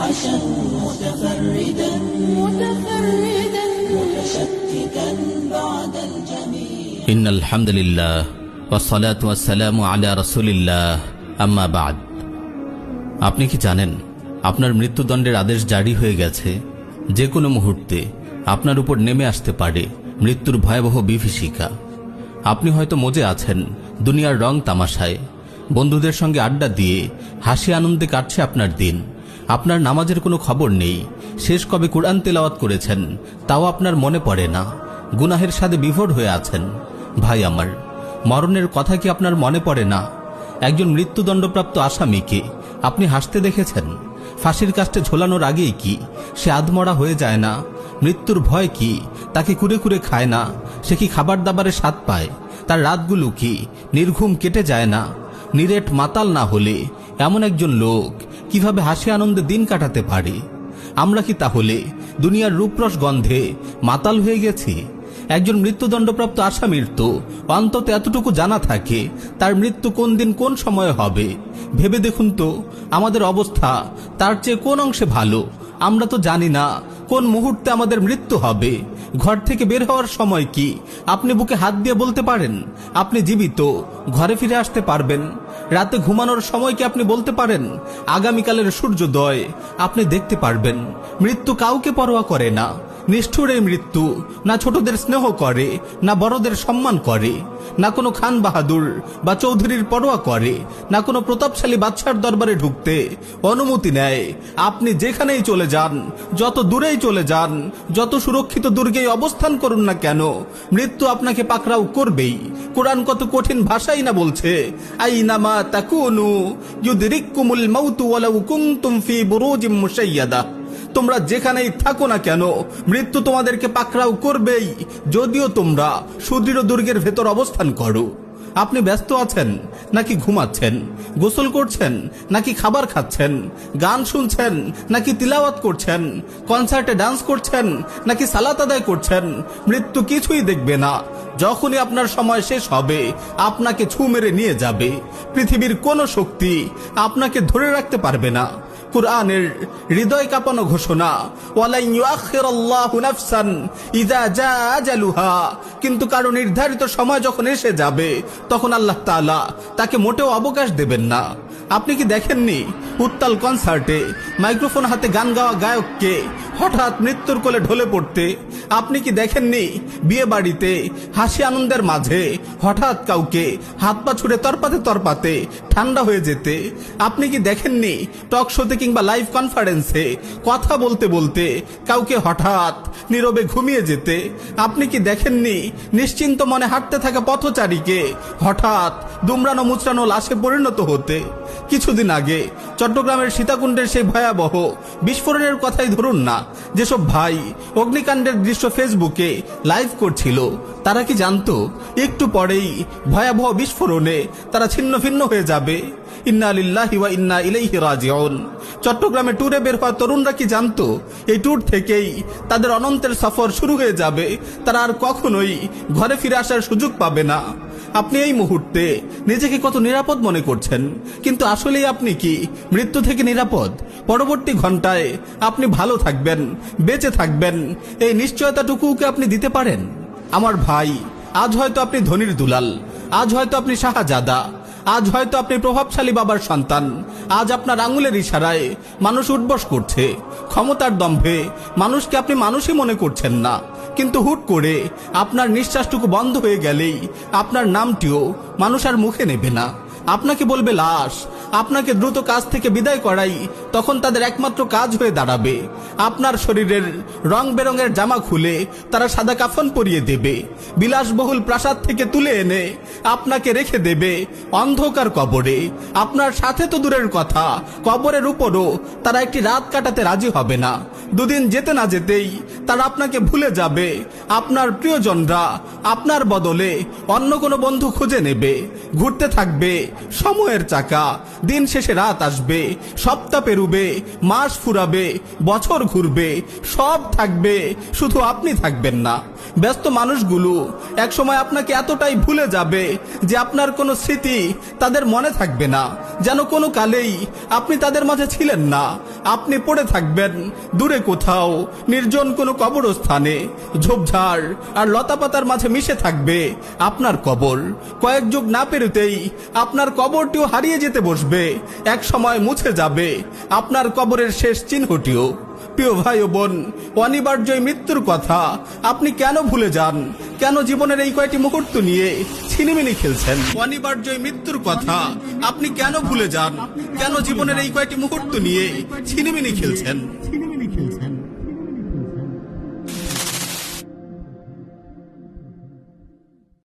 موحشا متفردا متشككا بعد الجميع إن الحمد لله والصلاة والسلام على رسول الله أما بعد। আপনি কি জানেন আপনার মৃত্যুদণ্ডের আদেশ জারি হয়ে গেছে? যে কোনো মুহূর্তে আপনার উপর নেমে আসতে পারে মৃত্যুর ভয়াবহ বিভীষিকা। আপনি হয়তো মজে আছেন দুনিয়ার রং তামাশায়, বন্ধুদের সঙ্গে আড্ডা দিয়ে হাসি আনন্দে কাটছে আপনার দিন। আপনার নামাজের কোনো খবর নেই, শেষ কবে কুরআন তেলাওয়াত করেছেন তাও আপনার মনে পড়ে না, গুনাহের সাথে বিভোর হয়ে আছেন। ভাই আমার, মরণের কথা কি আপনার মনে পড়ে না? একজন মৃত্যুদণ্ডপ্রাপ্ত আসামিকে আপনি হাসতে দেখেছেন? ফাঁসির কাস্টে ঝোলানোর আগেই কি সে আধমরা হয়ে যায় না? মৃত্যুর ভয় কি তাকে কুরে কুরে খায় না? সে কি খাবার দাবারে স্বাদ পায়? তার রাতগুলো কি নির্ঘুম কেটে যায় না? নিরেট মাতাল না হলে এমন একজন লোক কিভাবে হাসি আনন্দে দিন কাটাতে পারে? আমরা কি তাহলে দুনিয়ার রূপরস গন্ধে মাতাল হয়ে গেছি? একজন মৃত্যুদণ্ডপ্রাপ্ত আসামির তো অন্তত এতটুকু জানা থাকে তার মৃত্যু কোন দিন কোন সময়ে হবে। ভেবে দেখুন তো আমাদের অবস্থা তার চেয়ে কোন অংশে ভালো? আমরা তো জানি না কোন মুহূর্তে আমাদের মৃত্যু হবে। ঘর থেকে বের হওয়ার সময় কি আপনি বুকে হাত দিয়ে বলতে পারেন আপনি জীবিত, ঘরে ফিরে আসতে পারবেন? রাতে ঘুমানোর সময় কি আপনি বলতে পারেন আগামীকালের সূর্যোদয় আপনি দেখতে পারবেন? মৃত্যু কাউকে পরোয়া করে না। নিষ্ঠুর এই মৃত্যু না ছোটদের স্নেহ করে, না বড়দের সম্মান করে, না কোনো খান বাহাদুর বা চৌধুরীর পরোয়া করে, না কোনো প্রতাপশালী বাদশার দরবারে ঢুকতে অনুমতি নেয়। আপনি যেখানেই চলে যান, যত দূরেই চলে যান, যত সুরক্ষিত দুর্গেই অবস্থান করুন না কেন, মৃত্যু আপনাকে পাকড়াও করবেই। কোরআন কত কঠিন ভাষাই না বলছে, আইনামা তাকুনু ইউদরিকুমুল মাউতু ওয়ালাউ কুনতুম ফি বুরুজিম মুশাইয়াদা। তোমরা যেখানেই থাকো না কেন মৃত্যু তোমাদেরকে পাকড়াও করবেই, যদিও তোমরা সুদৃঢ় দুর্গের ভেতর অবস্থান করো। আপনি ব্যস্ত আছেন নাকি ঘুমাচ্ছেন? গোসল করছেন নাকি খাবার খাচ্ছেন? গান শুনছেন নাকি তিলাওয়াত করছেন? কনসার্টে ডান্স করছেন নাকি সালাত আদায় করছেন? মৃত্যু কিছুই দেখবে না। যখনই আপনার সময় শেষ হবে আপনাকে ছু মেরে নিয়ে যাবে। পৃথিবীর কোনো শক্তি আপনাকে ধরে রাখতে পারবে না। কুরআনের হৃদয় কাঁপানো ঘোষণা, ওয়ালাই ইউআখিরুল্লাহু নাফসান ইযা জাআ আজালুহা। কিন্তু কারো নির্ধারিত সময় যখন এসে যাবে তখন আল্লাহ তাআলা তাকে মোটেও অবকাশ দেবেন না। আপনি কি দেখেননি উত্তাল কনসার্টে মাইক্রোফোন হাতে গান গাওয়া গায়ককে হঠাৎ মৃত্যুর কোলে ঢলে পড়তে? আপনি কি দেখেননি বিয়ে বাড়িতে হাসি আনন্দের মাঝে হঠাৎ কাউকে হাত পা ছুড়ে তরপাতে তরপাতে ঠান্ডা হয়ে যেতে? আপনি কি দেখেননি টক শোতে কিংবা লাইভ কনফারেন্সে কথা বলতে বলতে কাউকে হঠাৎ নীরবে ঘুমিয়ে যেতে? আপনি কি দেখেননি নিশ্চিন্ত মনে হাঁটতে থাকা পথচারীকে হঠাৎ দুমড়ানো মুচড়ানো লাশে পরিণত হতে? কিছুদিন আগে চট্টগ্রামের সীতাকুণ্ডের সেই ভয়াবহ বিস্ফোরণের কথাই ধরুন না। যেসব ভাই অগ্নিকাণ্ডের দৃশ্য ফেসবুকে লাইভ করছিল তারা কি জানতো একটু পরেই ভয়াবহ বিস্ফোরণে তারা ছিন্ন ভিন্ন হয়ে যাবে? ইন্না লিল্লাহি ওয়া ইন্না ইলাইহি রাজিউন। চট্টগ্রামে ট্যুরে বের হওয়া তরুণরা কি জানতো এই ট্যুর থেকেই তাদের অনন্তের সফর শুরু হয়ে যাবে? তারা আর কখনোই ঘরে ফিরে আসার সুযোগ পাবে না। আপনি এই মুহূর্তে নিজেকে কত নিরাপদ মনে করছেন, কিন্তু আসলেই আপনি কি মৃত্যু থেকে নিরাপদ? পরবর্তী ঘন্টায় আপনি ভালো থাকবেন, বেঁচে থাকবেন, এই নিশ্চয়তাটুকুকে আপনি দিতে পারেন? আমার ভাই, আজ হয়তো আপনি ধনীর দুলাল, আজ হয়তো আপনি শাহজাদা, আজ হয়তো আপনি প্রভাবশালী বাবার সন্তান। আজ আপনার আঙুলের ইশারায় মানুষ উঠবস করছে, ক্ষমতার দম্ভে মানুষকে আপনি মানুষই মনে করছেন না। কিন্তু হুট করে আপনার নিঃশ্বাসটুকু বন্ধ হয়ে গেলেই আপনার নামটিও মানুষ আর মুখে নেবে না, আপনাকে বলবে লাশ। আপনাকে দ্রুত কাজ থেকে বিদায় করাই তখন তাদের একমাত্র কাজ হয়ে দাঁড়াবে। আপনার শরীরের রং বেরঙের জামা খুলে তারা সাদা কাফন পরিয়ে দেবে, বিলাসবহুল প্রাসাদ থেকে তুলে এনে আপনাকে রেখে দেবে অন্ধকার কবরে। আপনার সাথে তো দূরের কথা, কবরের উপরও তারা একটি রাত কাটাতে রাজি হবে না। দুদিন যেতে না যেতেই তারা আপনাকে ভুলে যাবে। আপনার প্রিয়জনরা আপনার বদলে অন্য কোনো বন্ধু খুঁজে নেবে। ঘুরতে থাকবে সময়ের চাকা, দিন শেষে রাত আসবে, সপ্তাহ পেরুবে, মাস ফুরাবে, বছর ঘুরবে, সব থাকবে, শুধু আপনি থাকবেন না। ব্যস্ত মানুষগুলো একসময় আপনাকে এতটাই ভুলে যাবে যে আপনার কোনো স্মৃতি তাদের মনে থাকবে না, যেন কোনো কালেই আপনি তাদের মাঝে ছিলেন না। আপনি পড়ে থাকবেন দূরে কোথাও নির্জন কোনো কবরস্থানে, ঝোপঝাড় আর লতাপাতার মাঝে মিশে থাকবে আপনার কবর। কয়েক যুগ না পেরোতেই আপনার কবরটিও হারিয়ে যেতে বসবে, এক সময় মুছে যাবে আপনার কবরের শেষ চিহ্নটিও। প্রিয় ভাই ও বোন, অনিবার্যই মৃত্যুর কথা আপনি কেন ভুলে যান? কেন জীবনের এই কয়টি মুহূর্ত নিয়ে ছিনিমিনি খেলছেন? অনিবার্যই মৃত্যুর কথা আপনি কেন ভুলে যান? কেন জীবনের এই কয়টি মুহূর্ত নিয়ে ছিনিমিনি খেলছেন?